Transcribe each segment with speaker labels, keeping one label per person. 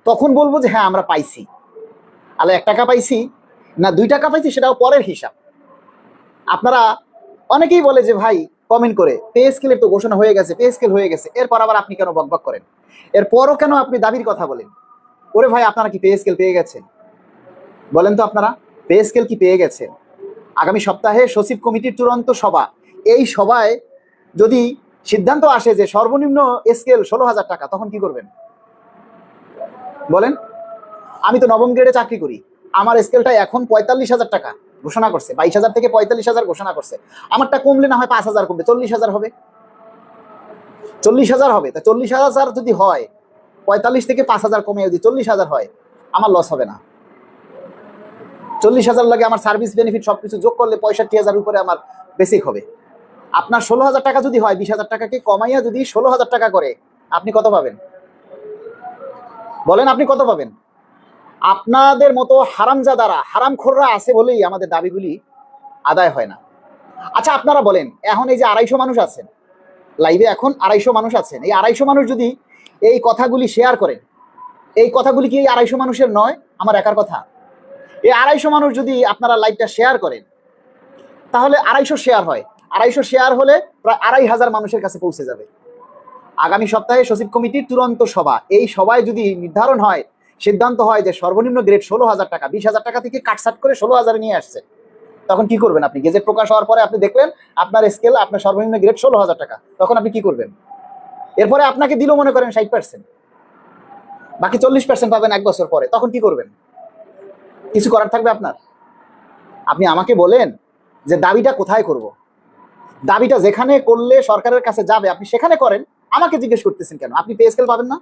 Speaker 1: তখন বলবো যে হ্যাঁ আমরা পাইছি, আলো 1 টাকা পাইছি না 2 টাকা পাইছি সেটাও পরের হিসাব। আপনারা অনেকেই বলে যে ভাই কমেন্ট করে পে স্কেলের তো ঘোষণা হয়ে গেছে, পে স্কেল হয়ে গেছে, এরপর আবার আপনি কেন বকবক করেন, এরপরও কেন আপনি দাবির কথা বলেন? ওরে ভাই আপনারা কি পে স্কেল পেয়ে গেছেন? বলেন তো আপনারা পে স্কেল কি পেয়ে গেছেন? আগামী সপ্তাহে সচিব কমিটির চূড়ান্ত সভা, এই সভায় যদি সিদ্ধান্ত আসে যে সর্বনিম্ন স্কেল 16,000 টাকা, তখন কি করবেন বলেন? আমি তো নবম গ্রেডে চাকরি করি, আমার স্কেলটা এখন 45,000 টাকা ঘোষণা করছে, 22,000 থেকে 45,000 ঘোষণা করছে। আমারটা কমলে না হয় 5,000 কমবে, 40,000 হবে, 40,000 হবে। তা 40,000 যদি হয়, 45 থেকে 5,000 কমে যদি 40,000 হয়, আমার লস হবে না? 40,000 লাগে আমার সার্ভিস বেনিফিট সবকিছু যোগ করলে 65,000 উপরে আমার বেসিক হবে। আপনার 16,000 টাকা যদি হয়, 20,000 টাকাকে কমাইয়া যদি 16,000 টাকা করে, আপনি কত পাবেন বলেন? আপনি কত পাবেন? আপনাদের মতো হারামজাদারা, হারামখোররা আছে বলেই আমাদের দাবিগুলি আদায় হয় না। আচ্ছা আপনারা বলেন, এখন এই যে 250 মানুষ আছেন লাইভে, এখন 250 মানুষ আছেন, এই 250 মানুষ যদি এই কথাগুলি শেয়ার করেন, এই কথাগুলি কি এই 250 মানুষের নয়, আমার একার কথা? এই 250 মানুষ যদি আপনারা লাইভটা শেয়ার করেন, তাহলে 250 শেয়ার হয়, 250 শেয়ার হলে প্রায় 2,500 মানুষের কাছে পৌঁছে যাবে। আগামী সপ্তাহে সচিব কমিটির চূড়ান্ত সভা, এই সভায় যদি নির্ধারণ হয়, সিদ্ধান্ত হয় যে সর্বনিম্ন গ্রেড 16,000 টাকা, 20,000 টাকা থেকে কাটছাট করে 16,000 নিয়ে আসছে, তখন কি করবেন আপনি? গেজেট প্রকাশ হওয়ার পরে আপনি দেখলেন আপনার স্কেল, আপনার সর্বনিম্ন গ্রেড 16,000 টাকা, তখন আপনি কি করবেন? এরপরে আপনাকে দিল মনে করেন 60%, বাকি 40% পাবেন 1 বছর পরে, তখন কি করবেন? কিছু করার থাকবে আপনার? আপনি আমাকে বলেন যে দাবিটা কোথায় করব? দাবিটা যেখানে করলে সরকারের কাছে যাবে আপনি সেখানে করেন, আমাকে জিজ্ঞেস করতেছেন কেন? আপনি পে স্কেল পাবেন না?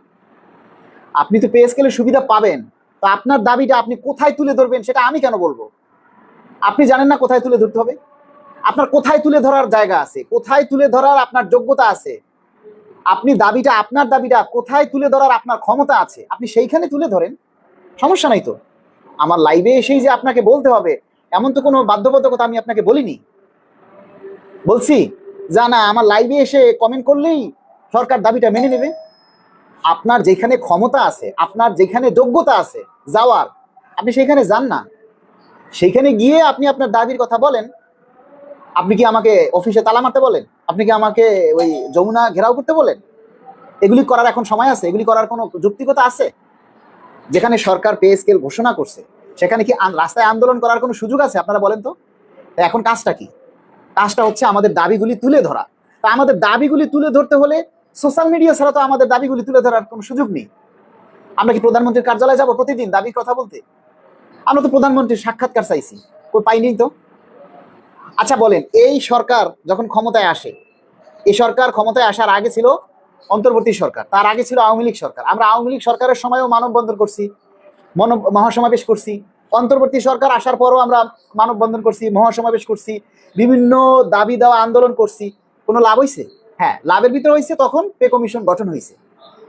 Speaker 1: আপনি তো পে স্কেলের সুবিধা পাবেন, তো আপনার দাবিটা আপনি কোথায় তুলে ধরবেন সেটা আমি কেন বলবো? আপনি জানেন না কোথায় তুলে ধরতে হবে? আপনার কোথায় তুলে ধরার জায়গা আছে, কোথায় তুলে ধরার আপনার যোগ্যতা আছে, আপনি দাবিটা, আপনার দাবিটা কোথায় তুলে ধরার আপনার ক্ষমতা আছে, আপনি সেইখানে তুলে ধরেন, সমস্যা নাই তো। আমার লাইভে এসেই যে আপনাকে বলতে হবে এমন তো কোনো বাধ্যবাধকতা আমি আপনাকে বলিনি। বলছি যা না আমার লাইভে এসে কমেন্ট করলেই সরকার দাবিটা মেনে নেবে। আপনার যেখানে ক্ষমতা আছে, আপনার যেখানে যোগ্যতা আছে যাওয়ার, আপনি সেখানে যান না, সেইখানে গিয়ে আপনি আপনার দাবির কথা বলেন। আপনি কি আমাকে অফিসে তালা মারতে বলেন? আপনি কি আমাকে ওই যমুনা ঘেরাও করতে বলেন? এগুলি করার এখন সময় আছে? এগুলি করার কোনো যৌক্তিকতা আছে? যেখানে সরকার পে স্কেল ঘোষণা করছে সেখানে কি রাস্তায় আন্দোলন করার কোনো সুযোগ আছে? আপনারা বলেন তো। এখন কাজটা কি? কাজটা হচ্ছে আমাদের দাবিগুলি তুলে ধরা। তা আমাদের দাবিগুলি তুলে ধরতে হলে সোশ্যাল মিডিয়া ছাড়া তো আমাদের দাবিগুলি তুলে ধরার কোনো সুযোগ নেই। আমরা কি প্রধানমন্ত্রীর কার্যালয়ে যাব প্রতিদিন দাবির কথা বলতে? আমরা তো প্রধানমন্ত্রীর সাক্ষাৎকার চাইছি, কই পাইনি তো। আচ্ছা বলেন, এই সরকার যখন ক্ষমতায় আসে, এই সরকার ক্ষমতায় আসার আগে ছিল অন্তর্বর্তী সরকার, তার আগে ছিল আওয়ামী লীগ সরকার। আমরা আওয়ামী লীগ সরকারের সময়ও মানববন্ধন করছি, মহাসমাবেশ করছি। অন্তর্বর্তী সরকার আসার পরও আমরা মানববন্ধন করছি, মহাসমাবেশ করছি, বিভিন্ন দাবি দেওয়া আন্দোলন করছি। কোনো লাভ হয়েছে? হ্যাঁ, লাভের ভিতরে হয়েছে তখন পে কমিশন গঠন হয়েছে।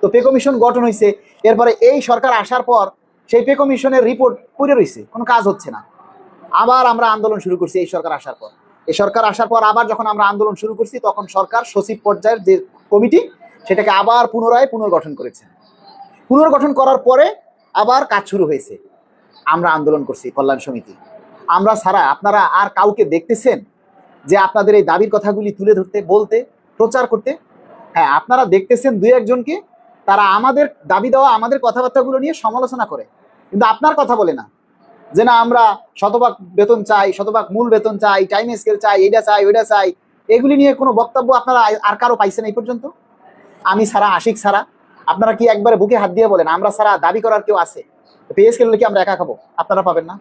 Speaker 1: তো পে কমিশন গঠন হয়েছে, এরপরে এই সরকার আসার পর সেই পে কমিশনের রিপোর্ট পড়ে রয়েছে, কোনো কাজ হচ্ছে না। আবার আমরা আন্দোলন শুরু করছি এই সরকার আসার পর। এই সরকার আসার পর আবার যখন আমরা আন্দোলন শুরু করছি, তখন সরকার সচিব পর্যায়ের যে কমিটি সেটাকে আবার পুনরায় পুনর্গঠন করেছে। পুনর্গঠন করার পরে আবার কাজ শুরু হয়েছে। আমরা আন্দোলন করছি কল্যাণ সমিতি। আমরা ছাড়া আপনারা আর কাউকে দেখতেছেন যে আপনাদের এই দাবির কথাগুলি তুলে ধরতে, বলতে, প্রচার করতে? হ্যাঁ, আপনারা দেখতেছেন 2-1জনকে, তারা আমাদের দাবি দেওয়া, আমাদের কথাবার্তাগুলো নিয়ে সমালোচনা করে, কিন্তু আপনার কথা বলে না যে না আমরা শতভাগ বেতন চাই, শতভাগ মূল বেতন চাই, টাইম স্কেল চাই, এইটা চাই, ওইটা চাই। এগুলি নিয়ে কোনো বক্তব্য আপনারা আর কারো পাইছেন এই পর্যন্ত? আমি ছাড়া, আশিক ছাড়া? আপনারা কি একবারে বুকে হাত দিয়ে বলেন আমরা ছাড়া দাবি করার কেউ আছে? পে স্কেল কি আমরা একা খাবো? আপনারা পাবেন না?